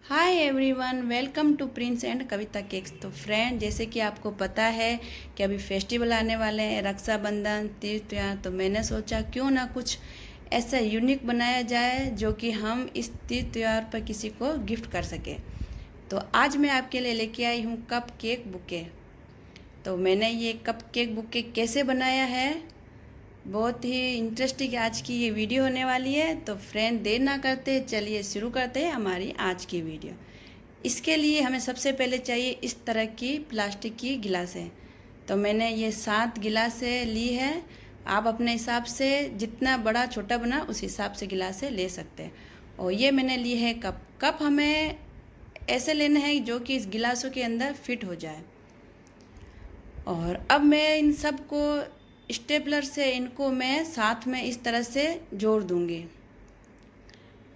Hi everyone, welcome to Prince and Kavita cakes. तो friend, जैसे कि आपको पता है कि अभी फेस्टिवल आने वाले हैं, रक्षाबंधन, तीज त्योहार। तो मैंने सोचा क्यों ना कुछ ऐसा यूनिक बनाया जाए जो कि हम इस तीज त्योहार पर किसी को गिफ्ट कर सके। तो आज मैं आपके लिए लेके आई हूँ कप केक बुके। तो मैंने ये कप केक बुके कैसे बनाया है, बहुत ही इंटरेस्टिंग आज की ये वीडियो होने वाली है। तो फ्रेंड, देर ना करते चलिए शुरू करते हैं हमारी आज की वीडियो। इसके लिए हमें सबसे पहले चाहिए इस तरह की प्लास्टिक की गिलासें। तो मैंने ये 7 गिलासें ली है। आप अपने हिसाब से जितना बड़ा छोटा बना उस हिसाब से गिलासें ले सकते हैं। और ये मैंने ली है कप। कप हमें ऐसे लेना है जो कि इस गिलासों के अंदर फिट हो जाए। और अब मैं इन सब को स्टेपलर से इनको मैं साथ में इस तरह से जोड़ दूंगी।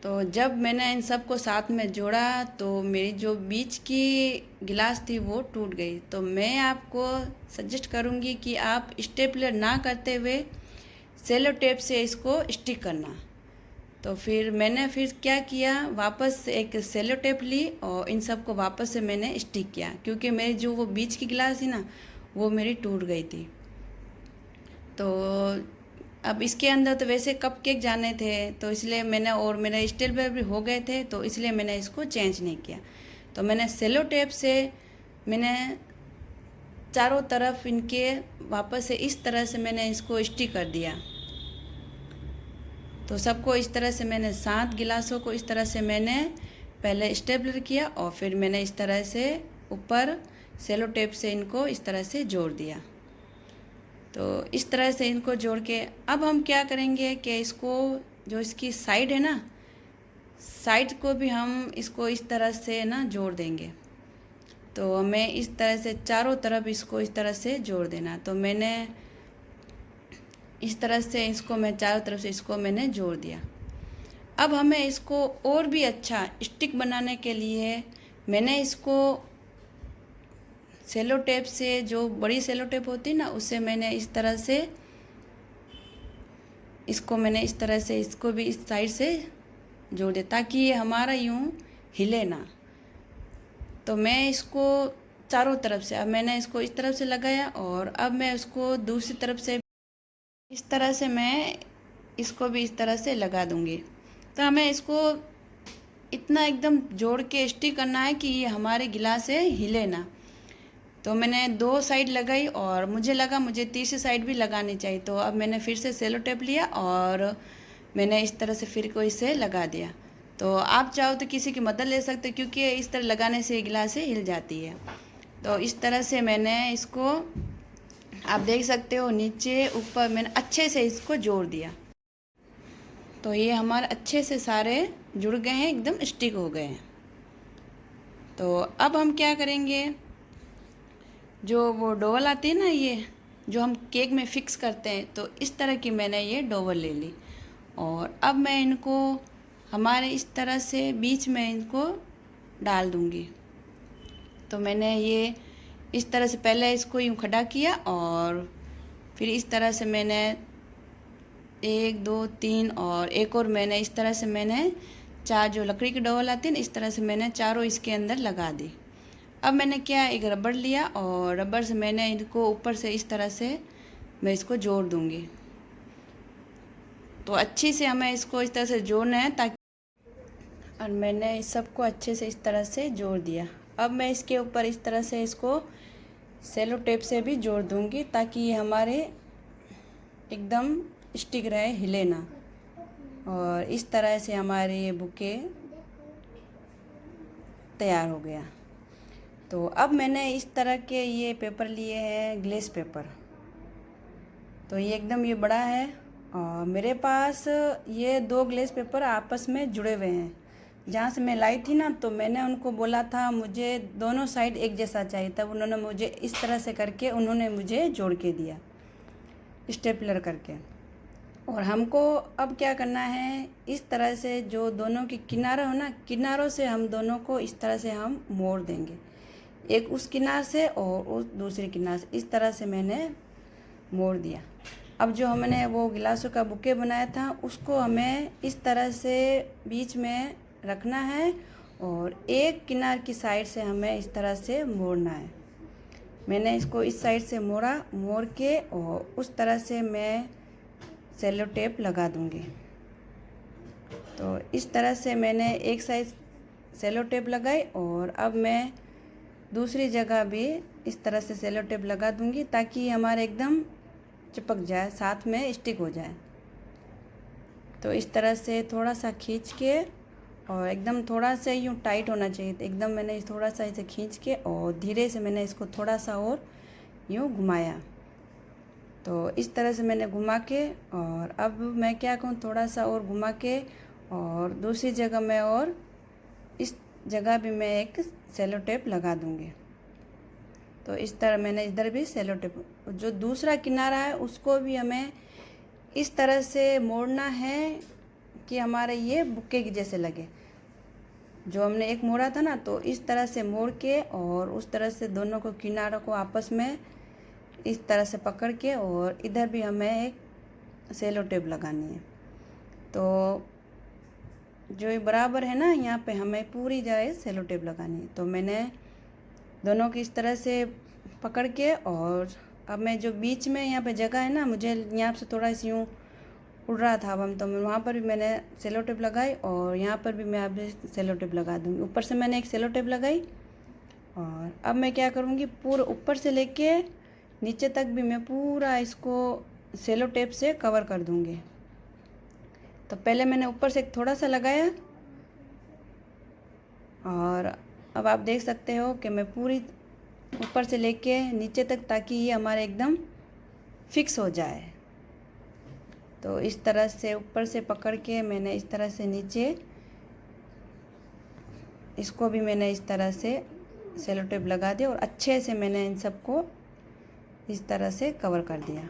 तो जब मैंने इन सब को साथ में जोड़ा तो मेरी जो बीच की गिलास थी वो टूट गई। तो मैं आपको सजेस्ट करूंगी कि आप स्टेपलर ना करते हुए सेलो टेप से इसको स्टिक करना। तो फिर मैंने क्या किया, वापस एक सेलो टेप ली और इन सब को वापस से मैंने स्टिक किया, क्योंकि मेरी जो वो बीच की गिलास थी ना, वो मेरी टूट गई थी। तो अब इसके अंदर तो वैसे कप केक जाने थे, तो इसलिए मैंने, और मेरा स्टील पर भी हो गए थे, तो इसलिए मैंने इसको चेंज नहीं किया। तो मैंने सेलो टेप से मैंने चारों तरफ इनके वापस से इस तरह से मैंने इसको स्टिक कर दिया। तो सबको इस तरह से मैंने 7 गिलासों को इस तरह से मैंने पहले स्टेपलर किया और फिर मैंने इस तरह से ऊपर सेलो टेप से इनको इस तरह से जोड़ दिया। तो इस तरह से इनको जोड़ के अब हम क्या करेंगे कि इसको, जो इसकी साइड है ना, साइड को भी हम इसको इस तरह से ना जोड़ देंगे। तो हमें इस तरह से चारों तरफ इसको इस तरह से जोड़ देना। तो मैंने इस तरह से इसको मैं चारों तरफ से इसको मैंने जोड़ दिया। अब हमें इसको और भी अच्छा स्टिक बनाने के लिए मैंने इसको सेलो टेप से, जो बड़ी सेलो टेप होती है ना, उससे मैंने इस तरह से इसको मैंने इस तरह से इसको भी इस साइड से जोड़ दिया, ताकि ये हमारा यूं हिले ना। तो मैं इसको चारों तरफ से, अब मैंने इसको इस तरफ से लगाया और अब मैं उसको दूसरी तरफ से इस तरह से मैं इसको भी इस तरह से लगा दूंगी। तो हमें इसको इतना एकदम जोड़ के स्टिक करना है कि ये हमारे गिलास से हिले ना। तो मैंने 2 साइड लगाई और मुझे लगा मुझे तीसरी साइड भी लगानी चाहिए। तो अब मैंने फिर से सेलो टेप लिया और मैंने इस तरह से फिर को इसे लगा दिया। तो आप चाहो तो किसी की मदद ले सकते हो, क्योंकि इस तरह लगाने से गिलास हिल जाती है। तो इस तरह से मैंने इसको, आप देख सकते हो, नीचे ऊपर मैंने अच्छे से इसको जोड़ दिया। तो ये हमारे अच्छे से सारे जुड़ गए हैं, एकदम स्टिक हो गए हैं। तो अब हम क्या करेंगे, जो वो डोवल आती है ना, ये जो हम केक में फिक्स करते हैं, तो इस तरह की मैंने ये डोवल ले ली। और अब मैं इनको हमारे इस तरह से बीच में इनको डाल दूँगी। तो मैंने ये इस तरह से पहले इसको यूँ खड़ा किया और फिर इस तरह से मैंने 1 2 3 और एक और मैंने इस तरह से मैंने 4 जो लकड़ी की डोवल आती है ना, इस तरह से मैंने चारों इसके अंदर लगा दी। अब मैंने क्या, एक रबड़ लिया और रबड़ से मैंने इनको ऊपर से इस तरह से मैं इसको जोड़ दूँगी। तो अच्छी से हमें इसको इस तरह से जोड़ना है, ताकि, और मैंने इस सबको अच्छे से इस तरह से जोड़ दिया। अब मैं इसके ऊपर इस तरह से इसको सेलो टेप से भी जोड़ दूँगी, ताकि ये हमारे एकदम स्टिक रहे, हिले ना। और इस तरह से हमारे ये बुके तैयार हो गया। तो अब मैंने इस तरह के ये पेपर लिए हैं, ग्लेस पेपर। तो ये एकदम ये बड़ा है और मेरे पास ये 2 ग्लेस पेपर आपस में जुड़े हुए हैं। जहाँ से मैं लाई थी ना, तो मैंने उनको बोला था मुझे दोनों साइड एक जैसा चाहिए, तब उन्होंने मुझे इस तरह से करके उन्होंने मुझे जोड़ के दिया, स्टेपलर करके। और हमको अब क्या करना है, इस तरह से जो दोनों की किनारा हो ना, किनारों से हम दोनों को इस तरह से हम मोड़ देंगे, एक उस किनार से और उस दूसरे किनार से, इस तरह से मैंने मोड़ दिया। अब जो हमने वो गिलासों का बुके बनाया था, उसको हमें इस तरह से बीच में रखना है और एक किनार की साइड से हमें इस तरह से मोड़ना है। मैंने इसको इस साइड से मोड़ के और उस तरह से मैं सेलो टेप लगा दूंगी। तो इस तरह से मैंने एक साइड सेलो टेप लगाई और अब मैं दूसरी जगह भी इस तरह से सेलो टेप लगा दूंगी ताकि हमारे एकदम चिपक जाए, साथ में स्टिक हो जाए। तो इस तरह से थोड़ा सा खींच के और एकदम थोड़ा सा यूँ टाइट होना चाहिए, तो एकदम मैंने थोड़ा सा इसे खींच के और धीरे से मैंने इसको थोड़ा सा और यूँ घुमाया। तो इस तरह से मैंने घुमा के और अब मैं क्या करूँ, थोड़ा सा और घुमा के और दूसरी जगह में और इस जगह भी मैं एक सेलो टेप लगा दूँगी। तो इस तरह मैंने इधर भी सेलो टेप, जो दूसरा किनारा है उसको भी हमें इस तरह से मोड़ना है कि हमारे ये बुक्के की जैसे लगे। जो हमने एक मोड़ा था ना, तो इस तरह से मोड़ के और उस तरह से दोनों को किनारों को आपस में इस तरह से पकड़ के और इधर भी हमें एक सेलो टेप लगानी है। तो जो ये बराबर है ना, यहाँ पे हमें पूरी जगह सेलो टेप लगानी है। तो मैंने दोनों की इस तरह से पकड़ के और अब मैं जो बीच में यहाँ पे जगह है ना, मुझे यहाँ से थोड़ा सी यूँ उड़ रहा था अब हम, तो वहाँ पर भी मैंने सेलो टेप लगाई और यहाँ पर भी मैं अब सेलो टेप लगा दूँगी। ऊपर से मैंने एक सेलो टेप लगाई और अब मैं क्या करूँगी, पूरा ऊपर से लेके नीचे तक भी मैं पूरा इसको सेलो टेप से कवर कर दूँगी। तो पहले मैंने ऊपर से थोड़ा सा लगाया और अब आप देख सकते हो कि मैं पूरी ऊपर से लेके नीचे तक, ताकि ये हमारे एकदम फिक्स हो जाए। तो इस तरह से ऊपर से पकड़ के मैंने इस तरह से नीचे इसको भी मैंने इस तरह से सेलो टेप लगा दिया और अच्छे से मैंने इन सबको इस तरह से कवर कर दिया।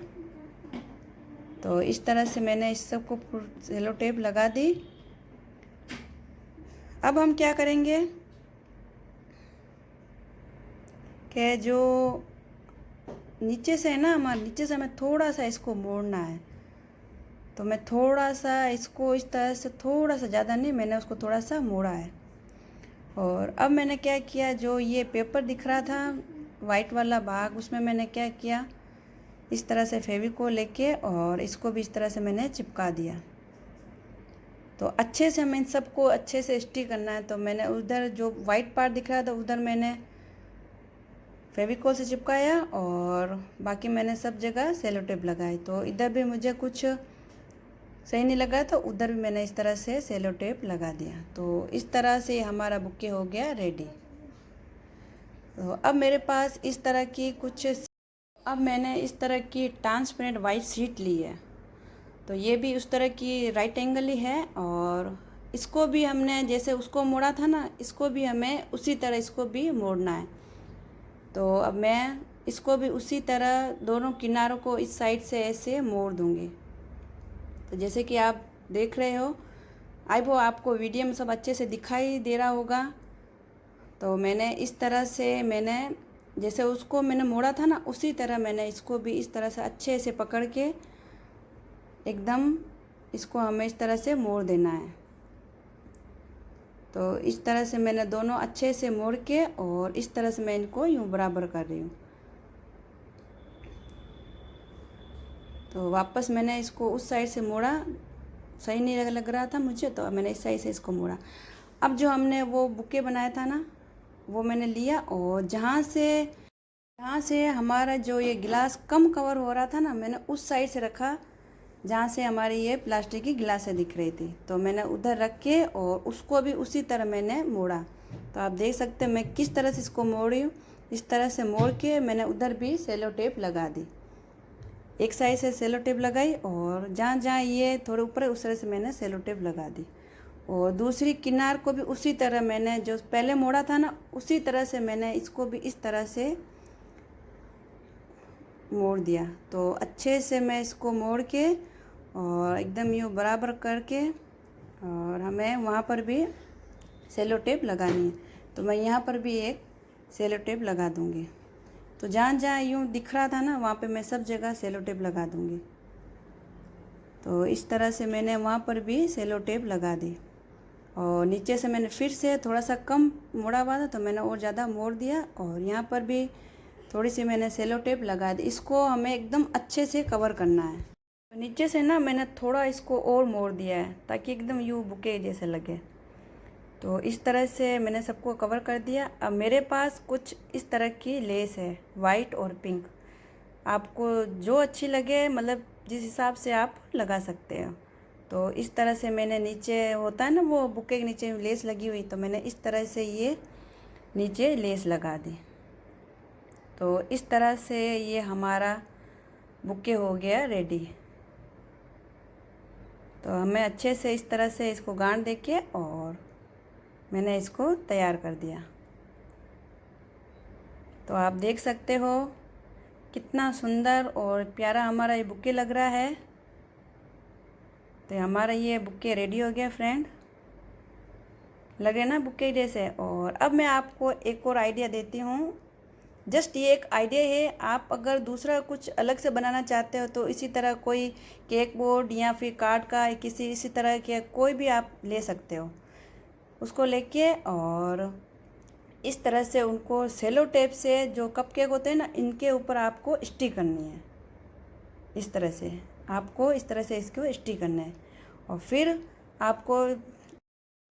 तो इस तरह से मैंने इस सबको सेलो टेप लगा दी। अब हम क्या करेंगे कि जो नीचे से है ना, हमारे नीचे से हमें थोड़ा सा इसको मोड़ना है। तो मैं थोड़ा सा इसको इस तरह से, थोड़ा सा, ज़्यादा नहीं, मैंने उसको थोड़ा सा मोड़ा है। और अब मैंने क्या किया, जो ये पेपर दिख रहा था वाइट वाला भाग, उसमें मैंने क्या किया, इस तरह से फेविकोल लेके और इसको भी इस तरह से मैंने चिपका दिया। तो अच्छे से हमें इन सबको अच्छे से स्टिक करना है। तो मैंने उधर जो वाइट पार्ट दिख रहा था उधर मैंने फेविकोल से चिपकाया और बाकी मैंने सब जगह सेलो टेप लगाई। तो इधर भी मुझे कुछ सही नहीं लगा तो उधर भी मैंने इस तरह से सेलो टेप लगा दिया। तो इस तरह से हमारा बुके हो गया रेडी। तो अब मेरे पास इस तरह की कुछ, अब मैंने इस तरह की ट्रांसपेरेंट वाइट शीट ली है। तो ये भी उस तरह की राइट एंगल ही है और इसको भी हमने जैसे उसको मोड़ा था ना, इसको भी हमें उसी तरह इसको भी मोड़ना है। तो अब मैं इसको भी उसी तरह दोनों किनारों को इस साइड से ऐसे मोड़ दूँगी। तो जैसे कि आप देख रहे हो, आई वो आपको वीडियो में सब अच्छे से दिखाई दे रहा होगा। तो मैंने इस तरह से, मैंने जैसे उसको मैंने मोड़ा था ना, उसी तरह मैंने इसको भी इस तरह से अच्छे से पकड़ के एकदम इसको हमें इस तरह से मोड़ देना है। तो इस तरह से मैंने दोनों अच्छे से मोड़ के और इस तरह से मैं इनको यूँ बराबर कर रही हूँ। तो वापस मैंने इसको उस साइड से मोड़ा, सही नहीं लग रहा था मुझे, तो मैंने इस साइड से इसको मोड़ा। अब जो हमने वो बुके बनाया था ना, वो मैंने लिया और जहाँ से हमारा जो ये गिलास कम कवर हो रहा था ना, मैंने उस साइड से रखा जहाँ से हमारी ये प्लास्टिक की गिलासें दिख रही थी। तो मैंने उधर रख के और उसको भी उसी तरह मैंने मोड़ा। तो आप देख सकते हैं मैं किस तरह से इसको मोड़ रही हूँ। इस तरह से मोड़ के मैंने उधर भी सेलो टेप लगा दी, एक साइड से सेलो टेप लगाई और जहाँ जहाँ ये थोड़े ऊपर है उस तरह से मैंने सेलो टेप लगा दी। और दूसरी किनार को भी उसी तरह मैंने जो पहले मोड़ा था ना, उसी तरह से मैंने इसको भी इस तरह से मोड़ दिया। तो अच्छे से मैं इसको मोड़ के और एकदम यूँ बराबर करके और हमें वहाँ पर भी सेलो टेप लगानी है। तो मैं यहाँ पर भी एक सेलो टेप लगा दूँगी। तो जहाँ जहाँ यूँ दिख रहा था ना, वहाँ पे मैं सब जगह सेलो टेप लगा दूँगी। तो इस तरह से मैंने वहाँ पर भी सेलो टेप लगा दी और नीचे से मैंने फिर से थोड़ा सा कम मोड़ा हुआ था तो मैंने और ज़्यादा मोड़ दिया, और यहाँ पर भी थोड़ी सी मैंने सेलो टेप लगा दी। इसको हमें एकदम अच्छे से कवर करना है। तो नीचे से ना मैंने थोड़ा इसको और मोड़ दिया है ताकि एकदम यूँ बुके जैसे लगे। तो इस तरह से मैंने सबको कवर कर दिया। अब मेरे पास कुछ इस तरह की लेस है, वाइट और पिंक। आपको जो अच्छी लगे, मतलब जिस हिसाब से आप लगा सकते हो। तो इस तरह से मैंने नीचे होता है ना वो बुके के नीचे लेस लगी हुई, तो मैंने इस तरह से ये नीचे लेस लगा दी। तो इस तरह से ये हमारा बुके हो गया रेडी। तो हमें अच्छे से इस तरह से इसको गांठ देके और मैंने इसको तैयार कर दिया। तो आप देख सकते हो कितना सुंदर और प्यारा हमारा ये बुके लग रहा है। तो हमारा ये बुके रेडी हो गया फ्रेंड, लगे ना बुके जैसे। और अब मैं आपको एक और आइडिया देती हूँ। जस्ट ये एक आइडिया है, आप अगर दूसरा कुछ अलग से बनाना चाहते हो तो इसी तरह कोई केक बोर्ड या फिर कार्ड का किसी इसी तरह के कोई भी आप ले सकते हो। उसको लेके और इस तरह से उनको सेलो टेप से, जो कपकेक होते हैं ना, इनके ऊपर आपको स्टिक करनी है। इस तरह से आपको इस तरह से इसको स्टिक करना है। और फिर आपको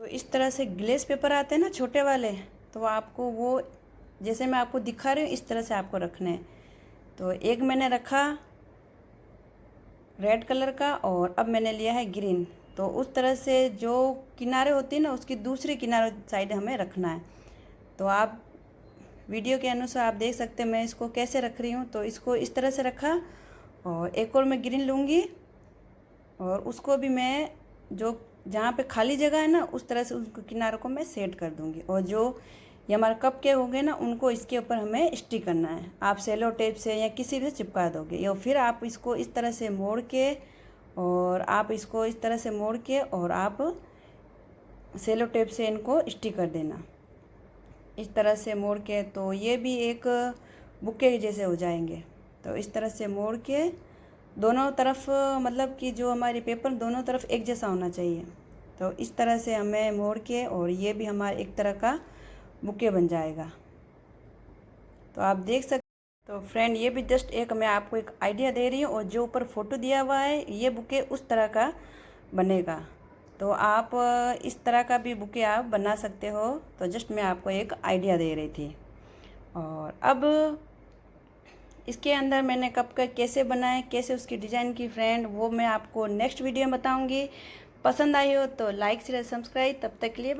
तो इस तरह से ग्लेस पेपर आते हैं ना छोटे वाले, तो आपको वो जैसे मैं आपको दिखा रही हूँ इस तरह से आपको रखने हैं। तो एक मैंने रखा रेड कलर का और अब मैंने लिया है ग्रीन। तो उस तरह से जो किनारे होती है ना उसकी दूसरी किनारे साइड हमें रखना है। तो आप वीडियो के अनुसार आप देख सकते हैं मैं इसको कैसे रख रही हूँ। तो इसको इस तरह से रखा और एक और मैं ग्रीन लूँगी और उसको भी मैं जो जहाँ पे खाली जगह है ना उस तरह से उसको किनारों को मैं सेट कर दूँगी। और जो ये हमारे कप के होंगे ना उनको इसके ऊपर हमें स्टिक करना है। आप सेलो टेप से या किसी भी से चिपका दोगे, या फिर आप इसको इस तरह से मोड़ के और आप इसको इस तरह से मोड़ के और आप सेलो टेप से इनको स्टिक कर देना इस तरह से मोड़ के। तो ये भी एक बुके जैसे हो जाएंगे। तो इस तरह से मोड़ के दोनों तरफ, मतलब कि जो हमारी पेपर दोनों तरफ एक जैसा होना चाहिए। तो इस तरह से हमें मोड़ के और ये भी हमारा एक तरह का बुके बन जाएगा। तो आप देख सकते। तो फ्रेंड ये भी जस्ट एक मैं आपको एक आइडिया दे रही हूँ, और जो ऊपर फोटो दिया हुआ है ये बुके उस तरह का बनेगा। तो आप इस तरह का भी बुके आप बना सकते हो। तो जस्ट मैं आपको एक आइडिया दे रही थी। और अब इसके अंदर मैंने कप का कैसे बनाए, कैसे उसकी डिज़ाइन की फ्रेंड, वो मैं आपको नेक्स्ट वीडियो में बताऊंगी। पसंद आई हो तो लाइक शेयर सब्सक्राइब। तब तक के लिए